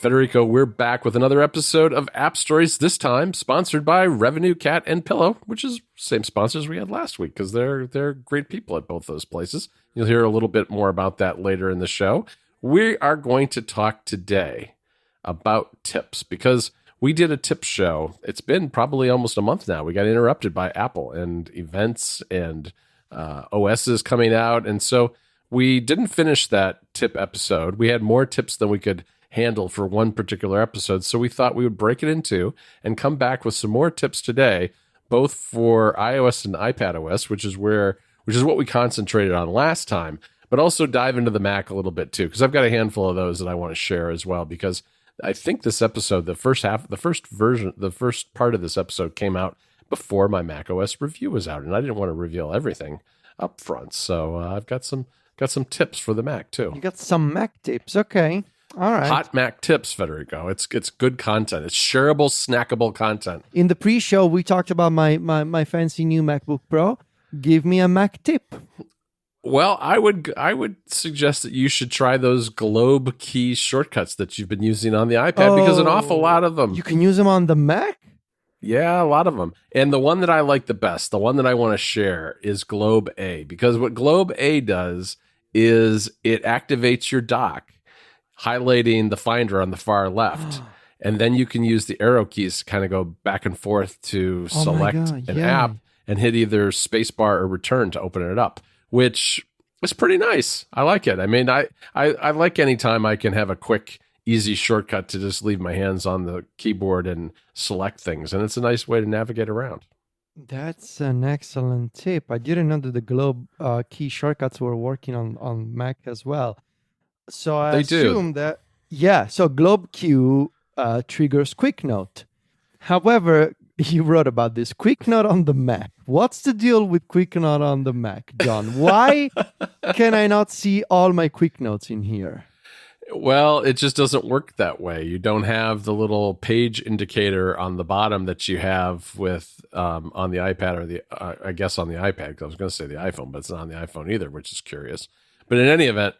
Federico, we're back with another episode of App Stories, this time sponsored by Revenue Cat and Pillow, which is the same sponsors we had last week because they're great people at both those places. You'll hear a little bit more about that later in the show. We are going to talk today about tips because we did a tip show. It's been probably almost a month now. We got interrupted by Apple and events and OSs coming out. And so we didn't finish that tip episode. We had more tips than we could handle for one particular episode. So we thought we would break it in two and come back with some more tips today, both for iOS and iPadOS, which is what we concentrated on last time, but also dive into the Mac a little bit too, because I've got a handful of those that I want to share as well, because I think this episode, the first part of this episode came out before my macOS review was out, and I didn't want to reveal everything up front. So I've got some tips for the Mac too. You got some Mac tips, okay? All right. Hot Mac tips, Federico. It's good content. It's shareable, snackable content. In the pre-show, we talked about my fancy new MacBook Pro. Give me a Mac tip. Well, I would suggest that you should try those Globe key shortcuts that you've been using on the iPad because an awful lot of them. You can use them on the Mac? Yeah, a lot of them. And the one that I like the best, the one that I want to share is Globe A, because what Globe A does is it activates your dock, highlighting the Finder on the far left. And then you can use the arrow keys to kind of go back and forth to select an app and hit either spacebar or return to open it up, which is pretty nice. I like it. I mean, I like any time I can have a quick, easy shortcut to just leave my hands on the keyboard and select things. And it's a nice way to navigate around. That's an excellent tip. I didn't know that the Globe key shortcuts were working on Mac as well. So I assume that, so Globe Q triggers Quick Note. However, you wrote about this Quick Note on the Mac. What's the deal with Quick Note on the Mac, John? Why can I not see all my Quick Notes in here? Well, it just doesn't work that way. You don't have the little page indicator on the bottom that you have with on the iPad or the I guess on the iPad, because I was going to say the iPhone, but it's not on the iPhone either, which is curious. But in any event,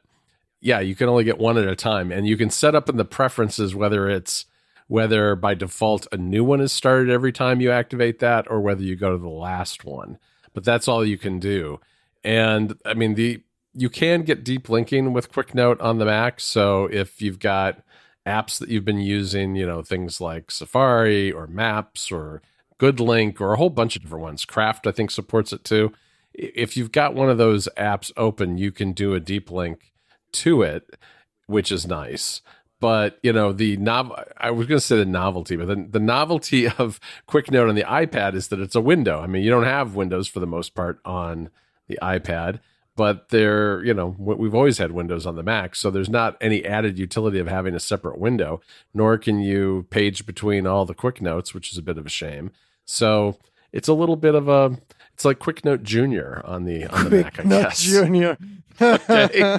yeah, you can only get one at a time, and you can set up in the preferences whether by default a new one is started every time you activate that, or whether you go to the last one. But that's all you can do. And I mean, you can get deep linking with Quick Note on the Mac. So if you've got apps that you've been using, things like Safari or Maps or GoodLink or a whole bunch of different ones. Craft, I think, supports it too. If you've got one of those apps open, you can do a deep link to it, which is nice. But, I was going to say the novelty, but the novelty of Quick Note on the iPad is that it's a window. I mean, you don't have windows for the most part on the iPad, but we've always had windows on the Mac. So there's not any added utility of having a separate window, nor can you page between all the Quick Notes, which is a bit of a shame. So it's a little bit of it's like Quick Note Junior on the Mac, I guess. Junior. Okay.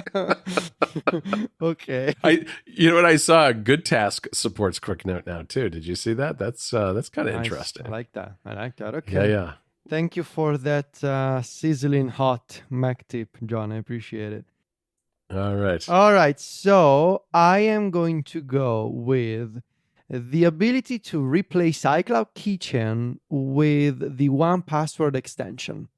Okay. I saw Good Task supports Quick Note now too. Did you see that? That's kind of interesting. I like that. Okay. Yeah. Thank you for that sizzling hot Mac tip, John. I appreciate it. All right. So I am going to go with the ability to replace iCloud Keychain with the 1Password extension.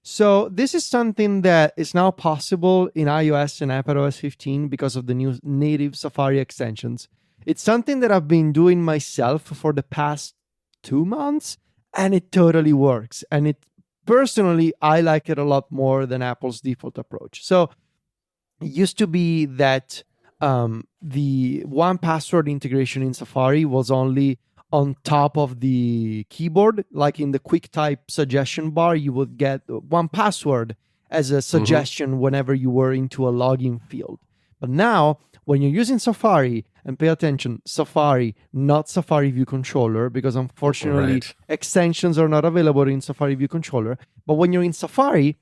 So this is something that is now possible in iOS and iPadOS 15 because of the new native Safari extensions. It's something that I've been doing myself for the past 2 months, and it totally works. And personally, I like it a lot more than Apple's default approach. So it used to be that the 1Password integration in Safari was only on top of the keyboard, like in the QuickType suggestion bar, you would get 1Password as a suggestion whenever you were into a login field. But now, when you're using Safari, and pay attention, Safari, not Safari View Controller, because unfortunately extensions are not available in Safari View Controller. But when you're in Safari,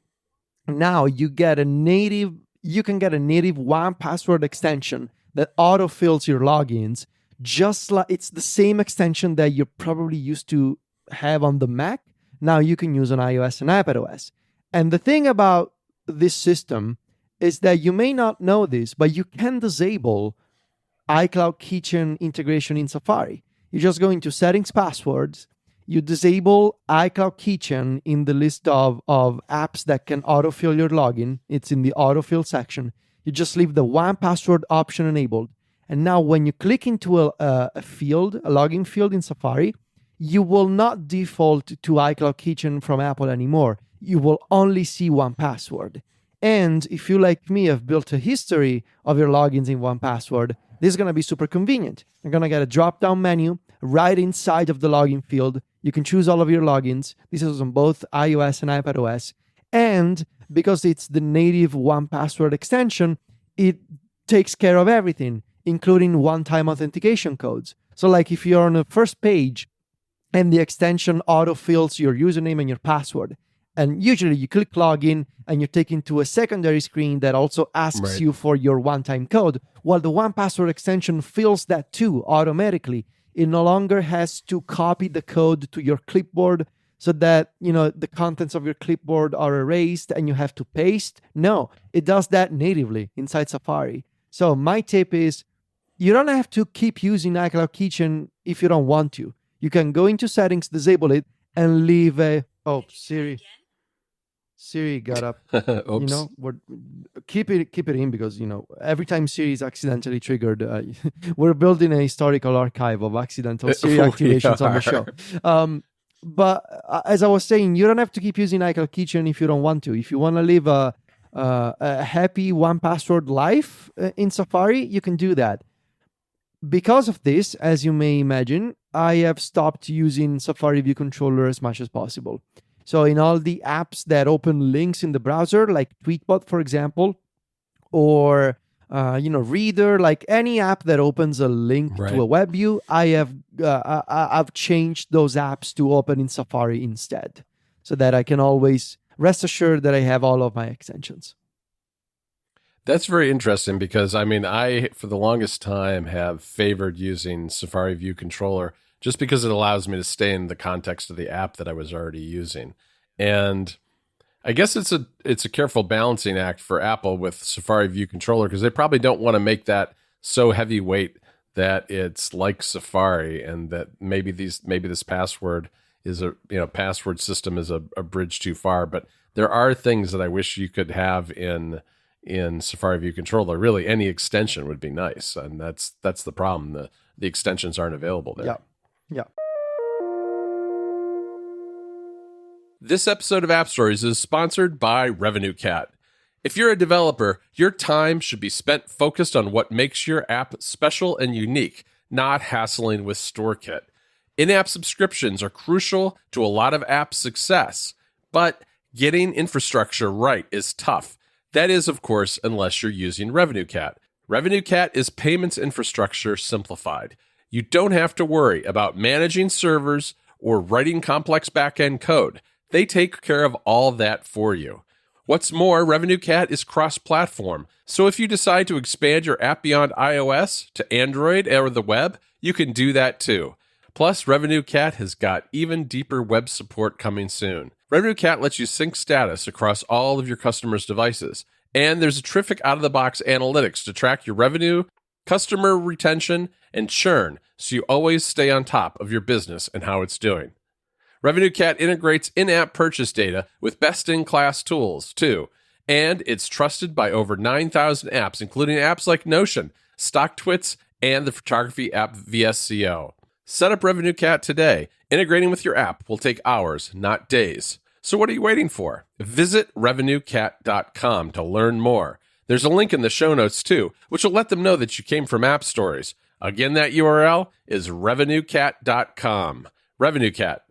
now you can get a native 1Password extension that autofills your logins. Just like it's the same extension that you're probably used to have on the Mac, now you can use on iOS and iPadOS. And the thing about this system is that you may not know this, but you can disable iCloud Keychain integration in Safari. You just go into Settings, Passwords, you disable iCloud Keychain in the list of apps that can autofill your login. It's in the autofill section. You just leave the one password option enabled. And now when you click into a field, a login field in Safari, you will not default to iCloud Keychain from Apple anymore. You will only see one password. And if you, like me, have built a history of your logins in one password, this is going to be super convenient. You're going to get a drop-down menu right inside of the login field. You can choose all of your logins. This is on both iOS and iPadOS. And because it's the native one password extension, it takes care of everything, including one-time authentication codes. So like if you're on the first page and the extension autofills your username and your password, and usually you click login and you're taken to a secondary screen that also asks you for your one-time code, while the one password extension fills that too automatically. It no longer has to copy the code to your clipboard so that, the contents of your clipboard are erased and you have to paste. No, it does that natively inside Safari. So my tip is, you don't have to keep using iCloud Keychain if you don't want to. You can go into settings, disable it, and leave a... Oh, Siri got up. Oops. Keep it in because, every time Siri is accidentally triggered, we're building a historical archive of accidental Siri activations on the show. But as I was saying, you don't have to keep using iCloud Keychain if you don't want to. If you want to live a happy one password life in Safari, you can do that. Because of this, as you may imagine, I have stopped using Safari View Controller as much as possible. So in all the apps that open links in the browser, like Tweetbot, for example, or Reader, like any app that opens a link to a web view, I've changed those apps to open in Safari instead, so that I can always rest assured that I have all of my extensions. That's very interesting because, I, for the longest time, have favored using Safari View Controller just because it allows me to stay in the context of the app that I was already using. And I guess it's a careful balancing act for Apple with Safari View Controller because they probably don't want to make that so heavyweight that it's like Safari, and that maybe this password is password system is a bridge too far. But there are things that I wish you could have in Safari View Controller. Really, any extension would be nice, and that's the problem. The extensions aren't available there. Yeah. This episode of App Stories is sponsored by Revenue Cat. If you're a developer, your time should be spent focused on what makes your app special and unique, not hassling with StoreKit. In-app subscriptions are crucial to a lot of app success, but getting infrastructure right is tough. That is, of course, unless you're using Revenue Cat. Revenue Cat is payments infrastructure simplified. You don't have to worry about managing servers or writing complex back-end code. They take care of all that for you. What's more, Revenue Cat is cross-platform, so if you decide to expand your app beyond iOS to Android or the web, you can do that too. Plus, Revenue Cat has got even deeper web support coming soon. Revenue Cat lets you sync status across all of your customers' devices, and there's a terrific out-of-the-box analytics to track your revenue, customer retention, and churn, so you always stay on top of your business and how it's doing. Revenue Cat integrates in-app purchase data with best-in-class tools, too, and it's trusted by over 9,000 apps, including apps like Notion, StockTwits, and the photography app VSCO. Set up Revenue Cat today. Integrating with your app will take hours, not days. So what are you waiting for? Visit RevenueCat.com to learn more. There's a link in the show notes, too, which will let them know that you came from App Stories. Again, that URL is RevenueCat.com. Revenue Cat.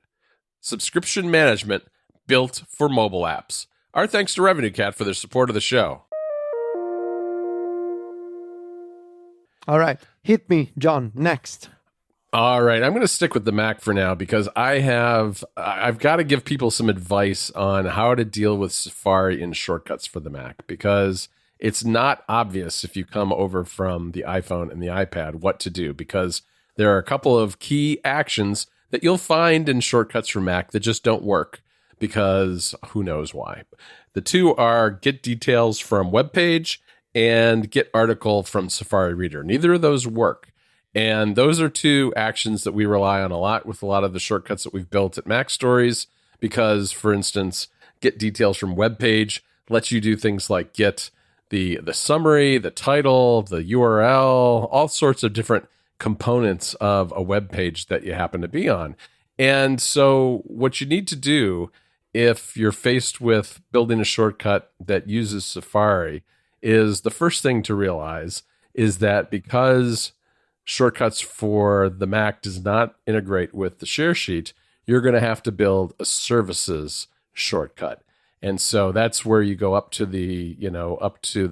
Subscription management built for mobile apps. Our thanks to Revenue Cat for their support of the show. All right. Hit me, John. Next. All right. I'm going to stick with the Mac for now because I've got to give people some advice on how to deal with Safari and shortcuts for the Mac, because it's not obvious if you come over from the iPhone and the iPad what to do, because there are a couple of key actions that you'll find in shortcuts for Mac that just don't work, because who knows why. The two are get details from web page and get article from Safari Reader. Neither of those work. And those are two actions that we rely on a lot with a lot of the shortcuts that we've built at Mac Stories, because, for instance, get details from web page lets you do things like get the summary, the title, the URL, all sorts of different components of a web page that you happen to be on. And so what you need to do if you're faced with building a shortcut that uses Safari is the first thing to realize is that because shortcuts for the Mac does not integrate with the share sheet, you're going to have to build a services shortcut. And so that's where you go up to the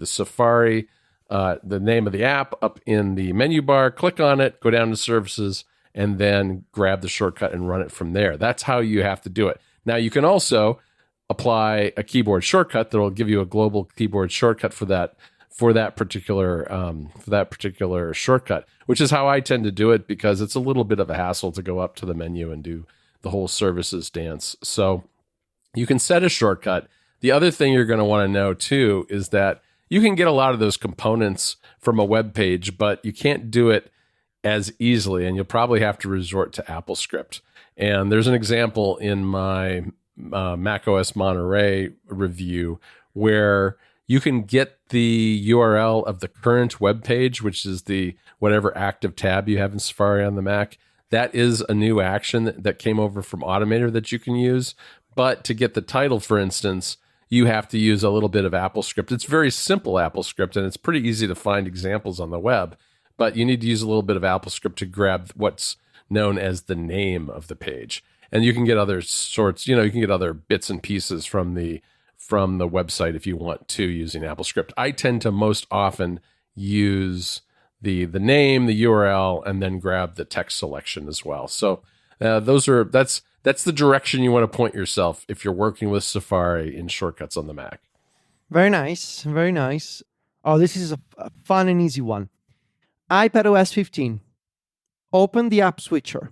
Safari, the name of the app up in the menu bar, click on it, go down to services, and then grab the shortcut and run it from there. That's how you have to do it. Now, you can also apply a keyboard shortcut that will give you a global keyboard shortcut for that particular shortcut, which is how I tend to do it because it's a little bit of a hassle to go up to the menu and do the whole services dance. So you can set a shortcut. The other thing you're going to want to know too is that you can get a lot of those components from a web page, but you can't do it as easily, and you'll probably have to resort to AppleScript. And there's an example in my macOS Monterey review where you can get the URL of the current web page, which is the whatever active tab you have in Safari on the Mac. That is a new action that came over from Automator that you can use. But to get the title, for instance, you have to use a little bit of AppleScript. It's very simple AppleScript, and it's pretty easy to find examples on the web. But you need to use a little bit of AppleScript to grab what's known as the name of the page. And you can get other sorts, you can get other bits and pieces from the website if you want to using AppleScript. I tend to most often use the name, the URL, and then grab the text selection as well. So that's the direction you want to point yourself if you're working with Safari in shortcuts on the Mac. Very nice. Very nice. Oh, this is a fun and easy one. iPadOS 15. Open the app switcher.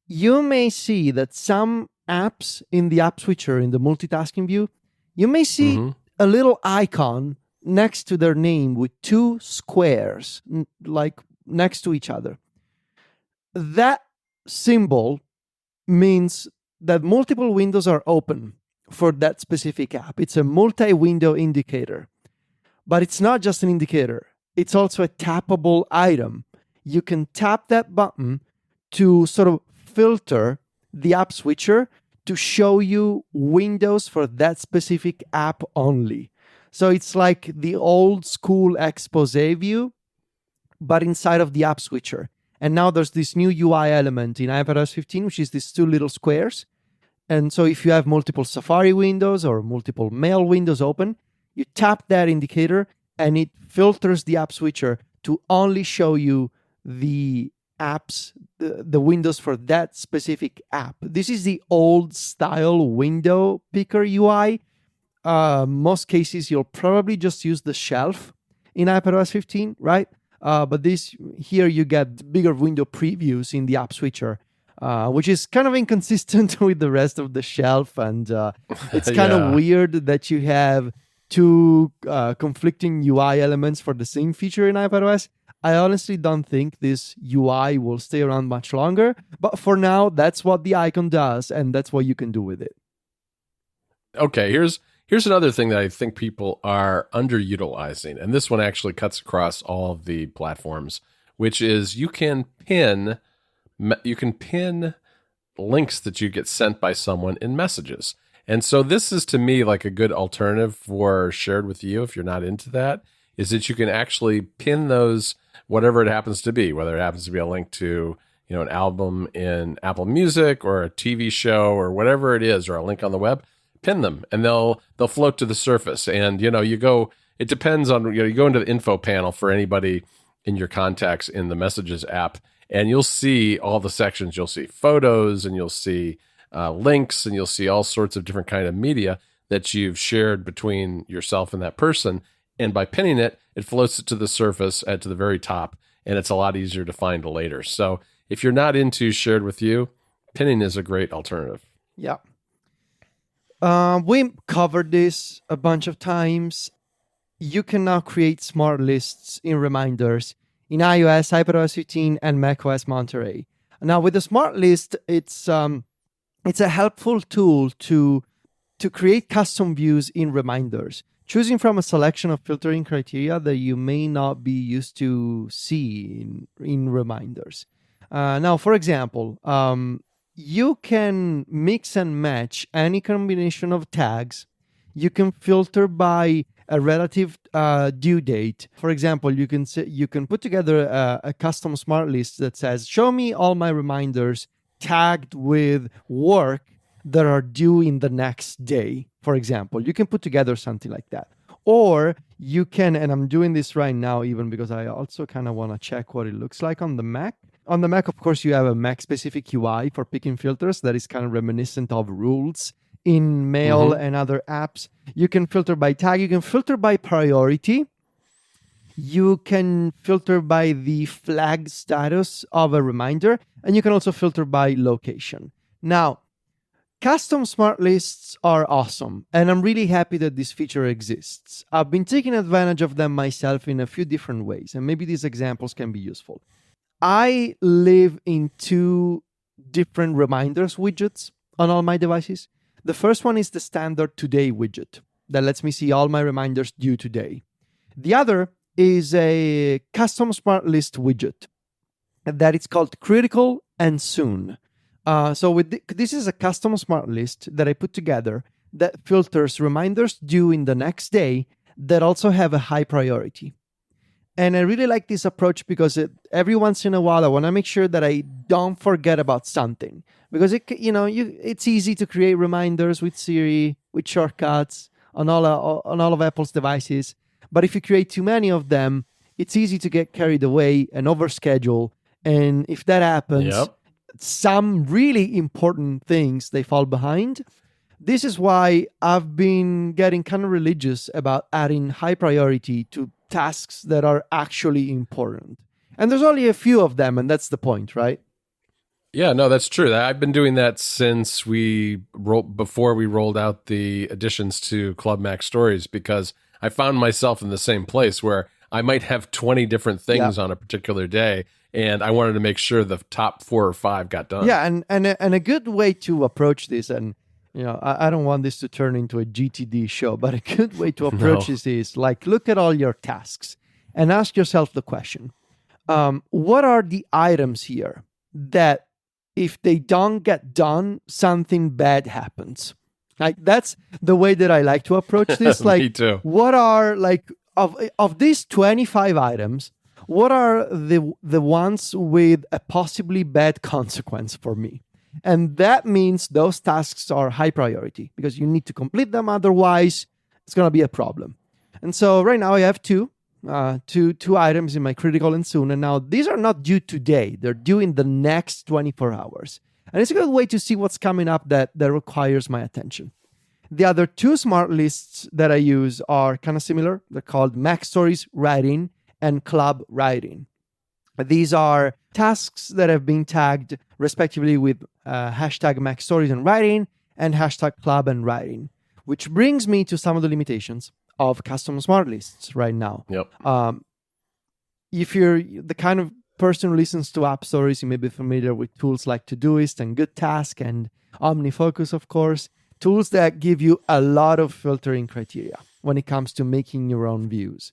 You may see that some apps in the app switcher, in the multitasking view, you may see a little icon next to their name with two squares, like next to each other. That symbol means that multiple windows are open for that specific app. It's a multi-window indicator. But it's not just an indicator. It's also a tappable item. You can tap that button to sort of filter the app switcher to show you windows for that specific app only. So it's like the old school expose view, but inside of the app switcher. And now there's this new UI element in iPadOS 15, which is these two little squares. And so if you have multiple Safari windows or multiple Mail windows open, you tap that indicator and it filters the app switcher to only show you the apps, the windows for that specific app. This is the old style window picker UI. Most cases, you'll probably just use the shelf in iPadOS 15, right? But here you get bigger window previews in the app switcher, which is kind of inconsistent with the rest of the shelf. And it's kind of weird that you have two conflicting UI elements for the same feature in iPadOS. I honestly don't think this UI will stay around much longer. But for now, that's what the icon does, and that's what you can do with it. Okay, here's another thing that I think people are underutilizing, and this one actually cuts across all of the platforms, which is you can pin links that you get sent by someone in messages. And so this is to me like a good alternative for shared with you if you're not into that, is that you can actually pin those, whatever it happens to be, whether it happens to be a link to an album in Apple Music or a TV show or whatever it is, or a link on the web. Pin them and they'll float to the surface. And it depends on you go into the info panel for anybody in your contacts in the Messages app, and you'll see all the sections. You'll see photos, and you'll see links, and you'll see all sorts of different kind of media that you've shared between yourself and that person. And by pinning it, it floats it to the surface to the very top, and it's a lot easier to find later. So if you're not into shared with you, pinning is a great alternative. Yeah. We covered this a bunch of times. you can now create smart lists in reminders in iOS, iPadOS 15, and macOS Monterey. Now, with the smart list, it's a helpful tool to create custom views in reminders, choosing from a selection of filtering criteria that you may not be used to see in reminders. Now, for example, you can mix and match any combination of tags. You can filter by a relative due date. For example, you can put together a custom smart list that says, show me all my reminders tagged with work that are due in the next day. For example, you can put together something like that. Or you can, and I'm doing this right now even because I also kind of want to check what it looks like on the Mac. On the Mac, of course, you have a Mac-specific UI for picking filters that is kind of reminiscent of rules in Mail and other apps. You can filter by tag. You can filter by priority. You can filter by the flag status of a reminder. And you can also filter by location. Now, custom smart lists are awesome, and I'm really happy that this feature exists. I've been taking advantage of them myself in a few different ways, and maybe these examples can be useful. I live in 2 different reminders widgets on all my devices. The first one is the standard Today widget that lets me see all my reminders due today. The other is a custom smart list widget that is called Critical and Soon. So this is a custom smart list that I put together that filters reminders due in the next day that also have a high priority. And I really like this approach because every once in a while I want to make sure that I don't forget about something, because it's easy to create reminders with Siri, with shortcuts on all of Apple's devices. But if you create too many of them, it's easy to get carried away and overschedule. And if that happens, some really important things, they fall behind. This is why I've been getting kind of religious about adding high priority to tasks that are actually important. And there's only a few of them, and that's the point, right? Yeah, no, that's true. I've been doing that since before we rolled out the additions to Club Mac Stories, because I found myself in the same place where I might have 20 different things on a particular day, and I wanted to make sure the top 4 or 5 got done. Yeah, and a good way to approach this, and I don't want this to turn into a GTD show, but a good way to approach this is look at all your tasks and ask yourself the question, what are the items here that if they don't get done, something bad happens? That's the way that I like to approach this. Me too. What are of these 25 items, what are the ones with a possibly bad consequence for me? And that means those tasks are high priority because you need to complete them. Otherwise, it's going to be a problem. And so right now I have two items in my critical and soon. And now these are not due today. They're due in the next 24 hours. And it's a good way to see what's coming up that requires my attention. The other 2 smart lists that I use are kind of similar. They're called Mac Stories Writing and Club Writing. These are tasks that have been tagged respectively with hashtag Mac Stories and Writing and hashtag Club and Writing, which brings me to some of the limitations of custom smart lists right now. If you're the kind of person who listens to app stories, you may be familiar with tools like Todoist and Good Task and OmniFocus, of course, tools that give you a lot of filtering criteria when it comes to making your own views.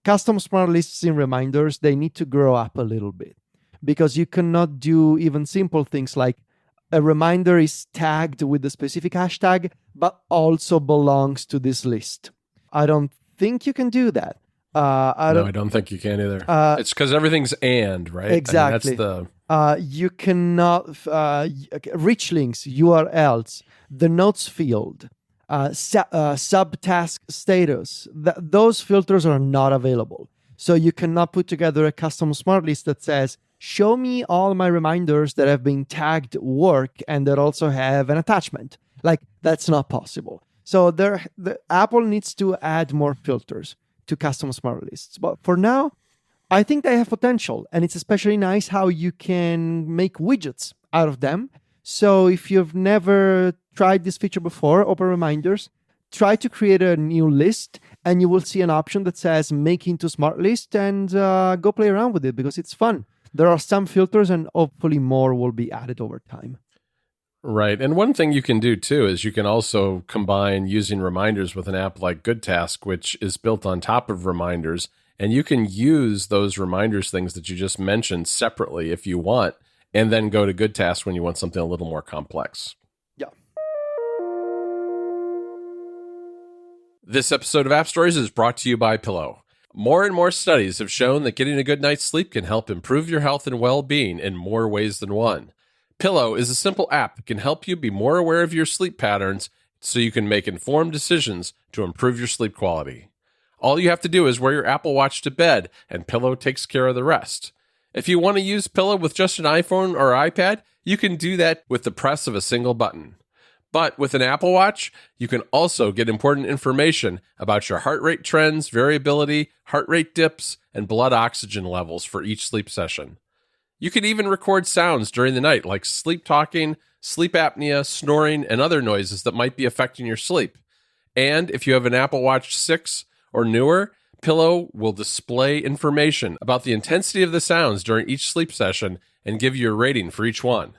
Custom smart lists in reminders, they need to grow up a little bit because you cannot do even simple things like a reminder is tagged with a specific hashtag, but also belongs to this list. I don't think you can do that. I don't think you can either. It's because everything's right? Exactly. You cannot, rich links, URLs, the notes field, subtask status, those filters are not available. So you cannot put together a custom smart list that says, show me all my reminders that have been tagged work and that also have an attachment. That's not possible. So the Apple needs to add more filters to custom smart lists. But for now, I think they have potential. And it's especially nice how you can make widgets out of them. So if you've never tried this feature before, open reminders, try to create a new list, and you will see an option that says make into smart list, and go play around with it because it's fun. There are some filters, and hopefully more will be added over time. Right. And one thing you can do too is you can also combine using reminders with an app like Good Task, which is built on top of reminders. And you can use those reminders things that you just mentioned separately if you want, and then go to Good Task when you want something a little more complex. Yeah. This episode of App Stories is brought to you by Pillow. More and more studies have shown that getting a good night's sleep can help improve your health and well-being in more ways than one. Pillow is a simple app that can help you be more aware of your sleep patterns so you can make informed decisions to improve your sleep quality. All you have to do is wear your Apple Watch to bed, and Pillow takes care of the rest. If you want to use Pillow with just an iPhone or iPad, you can do that with the press of a single button. But with an Apple Watch, you can also get important information about your heart rate trends, variability, heart rate dips, and blood oxygen levels for each sleep session. You can even record sounds during the night, like sleep talking, sleep apnea, snoring, and other noises that might be affecting your sleep. And if you have an Apple Watch 6 or newer, Pillow will display information about the intensity of the sounds during each sleep session and give you a rating for each one.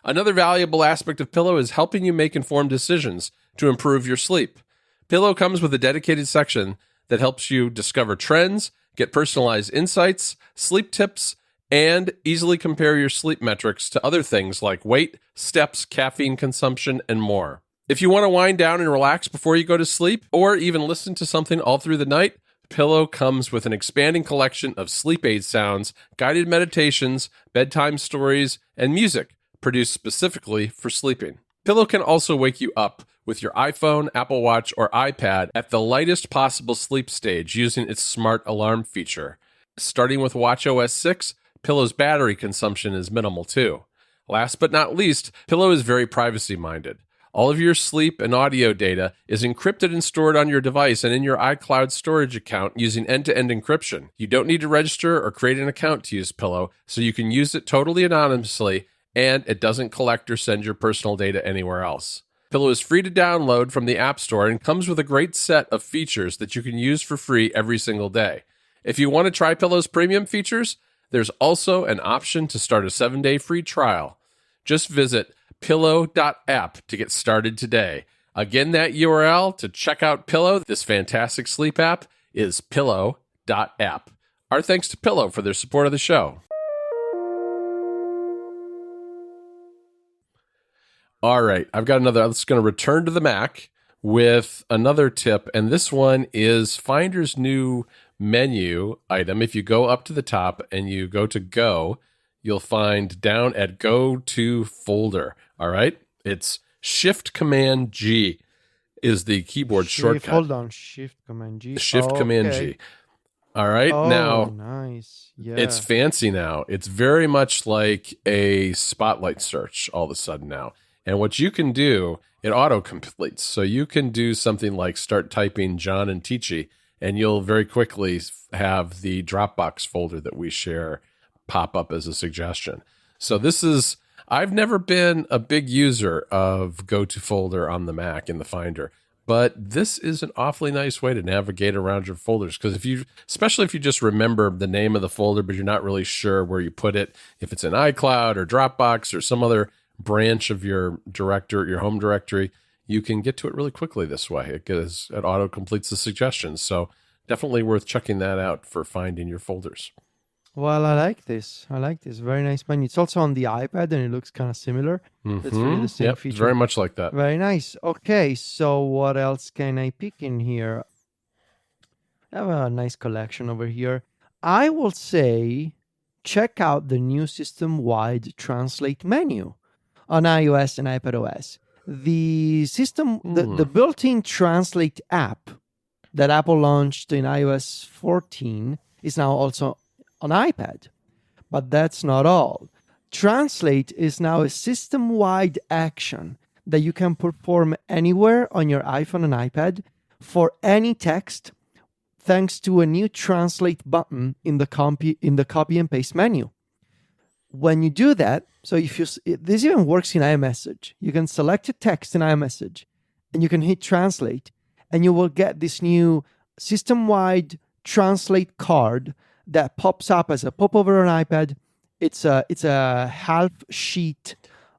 Another valuable aspect of Pillow is helping you make informed decisions to improve your sleep. Pillow comes with a dedicated section that helps you discover trends, get personalized insights, sleep tips, and easily compare your sleep metrics to other things like weight, steps, caffeine consumption, and more. If you want to wind down and relax before you go to sleep, or even listen to something all through the night, Pillow comes with an expanding collection of sleep aid sounds, guided meditations, bedtime stories, and music produced specifically for sleeping. Pillow can also wake you up with your iPhone, Apple Watch, or iPad at the lightest possible sleep stage using its smart alarm feature. Starting with watchOS 6, Pillow's battery consumption is minimal too. Last but not least, Pillow is very privacy-minded. All of your sleep and audio data is encrypted and stored on your device and in your iCloud storage account using end-to-end encryption. You don't need to register or create an account to use Pillow, so you can use it totally anonymously, and it doesn't collect or send your personal data anywhere else. Pillow is free to download from the App Store and comes with a great set of features that you can use for free every single day. If you want to try Pillow's premium features, there's also an option to start a 7-day free trial. Just visit pillow.app to get started today. Again, that URL to check out Pillow, this fantastic sleep app, is pillow.app. Our thanks to Pillow for their support of the show. All right, I've got another. I'm just going to return to the Mac with another tip, and this one is Finder's new menu item. If you go up to the top and you go to Go, you'll find down at Go to Folder. All right, it's Shift Command G is the keyboard shortcut. Hold on, Shift Command G. Shift Command G. All right, now nice. Yeah, it's fancy now. It's very much like a spotlight search all of a sudden now. And what you can do, it auto-completes. So you can do something like start typing John and Ticci, and you'll very quickly have the Dropbox folder that we share pop up as a suggestion. So this is, I've never been a big user of Go to Folder on the Mac in the Finder, but this is an awfully nice way to navigate around your folders. Because especially if you just remember the name of the folder, but you're not really sure where you put it, if it's in iCloud or Dropbox or some other branch of your home directory, you can get to it really quickly this way. It auto completes the suggestions. So definitely worth checking that out for finding your folders. Well, I like this. Very nice menu. It's also on the iPad, and it looks kind of similar. It's really the same feature. It's very much like that. Very nice. Okay, so what else can I pick in here? I have a nice collection over here. I will say check out the new system-wide translate menu on iOS and iPadOS. The system, the built-in translate app that Apple launched in iOS 14 is now also on iPad. But that's not all. Translate is now a system-wide action that you can perform anywhere on your iPhone and iPad for any text, thanks to a new translate button in the copy and paste menu. When you do that, so this even works in iMessage. You can select a text in iMessage, and you can hit translate, and you will get this new system-wide translate card that pops up as a popover on iPad. It's a half sheet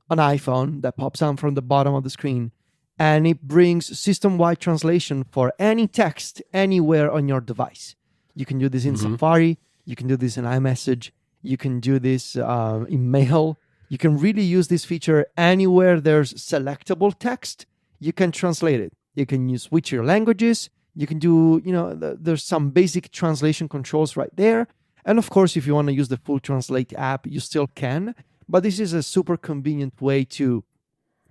on iPhone that pops on from the bottom of the screen, and it brings system-wide translation for any text anywhere on your device. You can do this in Safari. You can do this in iMessage. You can do this in Mail. You can really use this feature anywhere there's selectable text. You can translate it. You can switch your languages. You can do, there's some basic translation controls right there. And of course, if you want to use the full Translate app, you still can. But this is a super convenient way to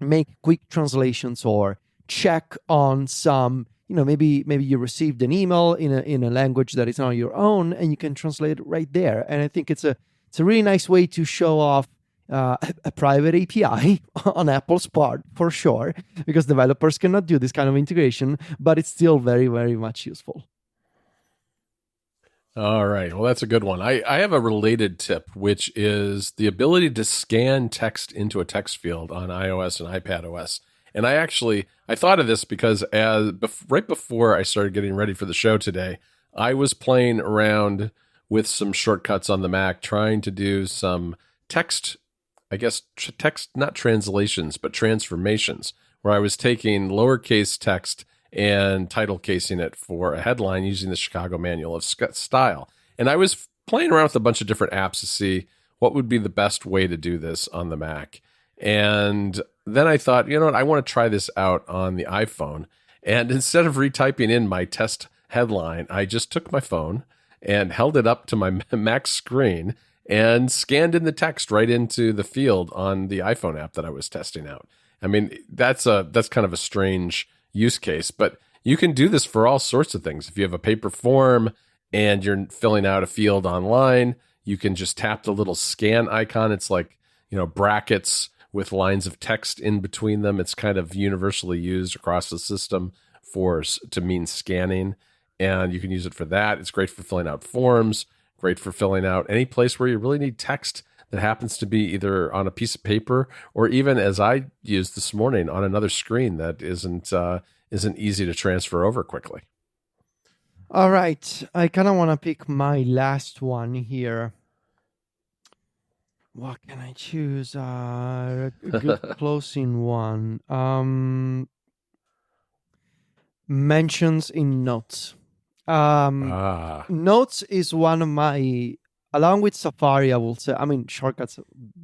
make quick translations or check on some, maybe you received an email in a language that is not your own, and you can translate it right there. And I think it's a really nice way to show off a private API on Apple's part, for sure, because developers cannot do this kind of integration, but it's still very, very much useful. All right. Well, that's a good one. I have a related tip, which is the ability to scan text into a text field on iOS and iPadOS. And I thought of this because right before I started getting ready for the show today, I was playing around with some shortcuts on the Mac, trying to do some text, text, not translations, but transformations, where I was taking lowercase text and title casing it for a headline using the Chicago Manual of Style. And I was playing around with a bunch of different apps to see what would be the best way to do this on the Mac. And then I thought, you know what, I want to try this out on the iPhone. And instead of retyping in my test headline, I just took my phone and held it up to my Mac screen and scanned in the text right into the field on the iPhone app that I was testing out. I mean, that's kind of a strange use case, but you can do this for all sorts of things. If you have a paper form and you're filling out a field online, you can just tap the little scan icon. It's like, brackets with lines of text in between them. It's kind of universally used across the system to mean scanning, and you can use it for that. It's great for filling out forms, great for filling out any place where you really need text that happens to be either on a piece of paper or even, as I used this morning, on another screen that isn't easy to transfer over quickly. All right. I kind of want to pick my last one here. What can I choose? A good closing one. Mentions in Notes. Notes is one of my, along with Safari, I will say, shortcuts,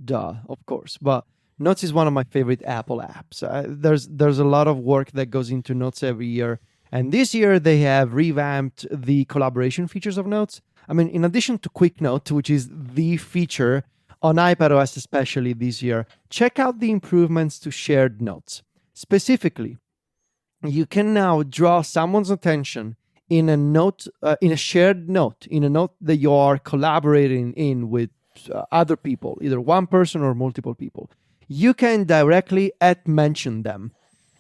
of course, but Notes is one of my favorite Apple apps. There's a lot of work that goes into Notes every year. And this year, they have revamped the collaboration features of Notes. In addition to Quick Note, which is the feature on iPadOS, especially this year, check out the improvements to shared notes. Specifically, you can now draw someone's attention in a note, in a shared note, in a note that you are collaborating in with other people, either one person or multiple people. You can directly @mention them,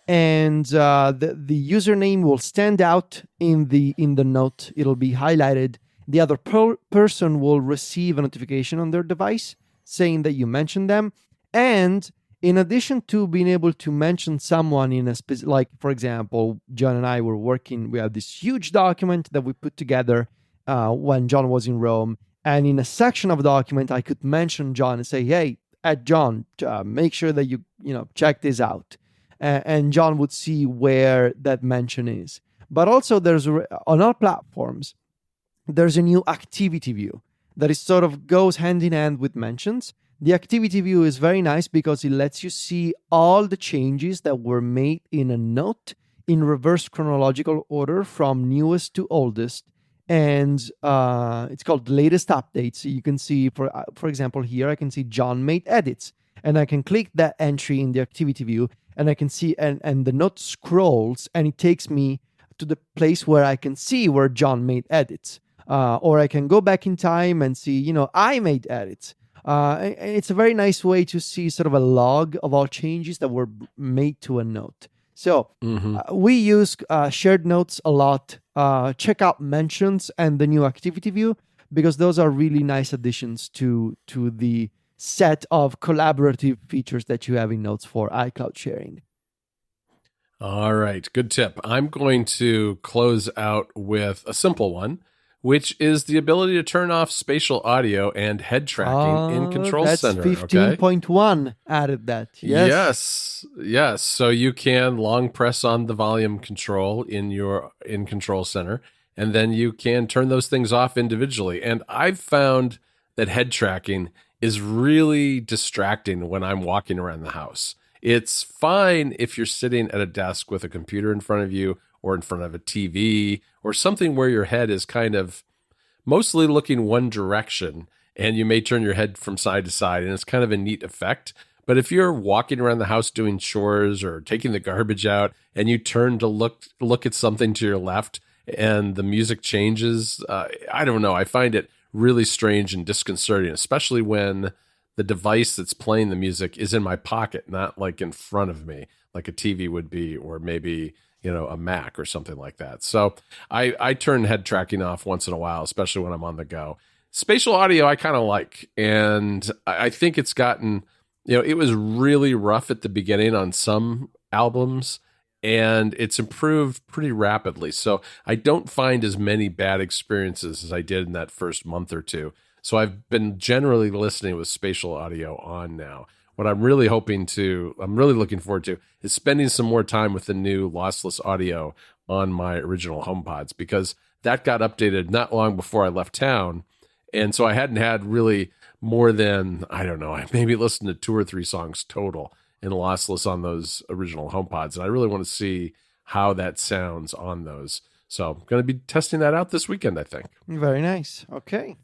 and the username will stand out in the note. It'll be highlighted. The other person will receive a notification on their device saying that you mentioned them. And in addition to being able to mention someone in a specific, like, for example, John and I were working, we have this huge document that we put together when John was in Rome. And in a section of the document, I could mention John and say, hey, @John, make sure that you check this out. And John would see where that mention is. But also on our platforms, there's a new activity view that is sort of goes hand in hand with mentions. The activity view is very nice because it lets you see all the changes that were made in a note in reverse chronological order from newest to oldest. And it's called latest updates. So you can see, for example, here I can see John made edits. And I can click that entry in the activity view, and I can see, and the note scrolls, and it takes me to the place where I can see where John made edits. Or I can go back in time and see, I made edits. And it's a very nice way to see sort of a log of all changes that were made to a note. So we use shared notes a lot. Check out mentions and the new activity view, because those are really nice additions to the set of collaborative features that you have in Notes for iCloud sharing. All right, good tip. I'm going to close out with a simple one, which is the ability to turn off spatial audio and head tracking in Control That's Center. Okay. 15.1 added that. Yes. Yes. So you can long press on the volume control in Control Center, and then you can turn those things off individually. And I've found that head tracking is really distracting when I'm walking around the house. It's fine if you're sitting at a desk with a computer in front of you or in front of a TV or something where your head is kind of mostly looking one direction and you may turn your head from side to side and it's kind of a neat effect. But if you're walking around the house doing chores or taking the garbage out and you turn to look at something to your left and the music changes, I don't know. I find it really strange and disconcerting, especially when the device that's playing the music is in my pocket, not like in front of me, like a TV would be, or maybe, a Mac or something like that. So I turn head tracking off once in a while, especially when I'm on the go. Spatial audio, I kind of like, and I think it's gotten, it was really rough at the beginning on some albums, and it's improved pretty rapidly. So I don't find as many bad experiences as I did in that first month or two. So I've been generally listening with spatial audio on now. What I'm really looking forward to is spending some more time with the new lossless audio on my original HomePods, because that got updated not long before I left town. And so I hadn't had really more than, I don't know, I maybe listened to 2 or 3 songs total in lossless on those original HomePods. And I really want to see how that sounds on those. So I'm going to be testing that out this weekend, I think. Very nice. Okay.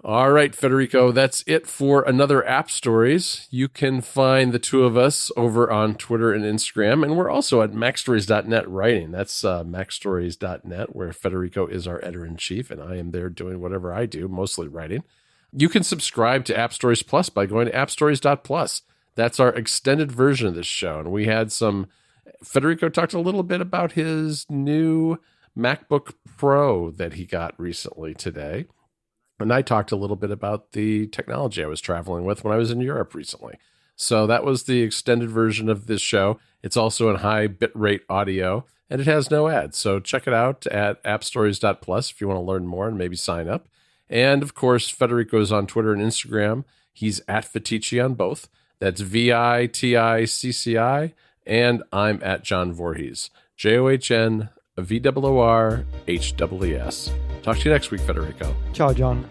All right, Federico, that's it for another App Stories. You can find the two of us over on Twitter and Instagram, and we're also at MacStories.net writing. That's MacStories.net, where Federico is our editor-in-chief, and I am there doing whatever I do, mostly writing. You can subscribe to App Stories Plus by going to appstories.plus. That's our extended version of this show, and we had Federico talked a little bit about his new MacBook Pro that he got recently today. And I talked a little bit about the technology I was traveling with when I was in Europe recently. So that was the extended version of this show. It's also in high bitrate audio, and it has no ads. So check it out at appstories.plus if you want to learn more and maybe sign up. And of course, Federico's on Twitter and Instagram. He's at Fatici on both. That's VITICCI. And I'm at John Voorhees. JOHN VOORHEES. Talk to you next week, Federico. Ciao, John.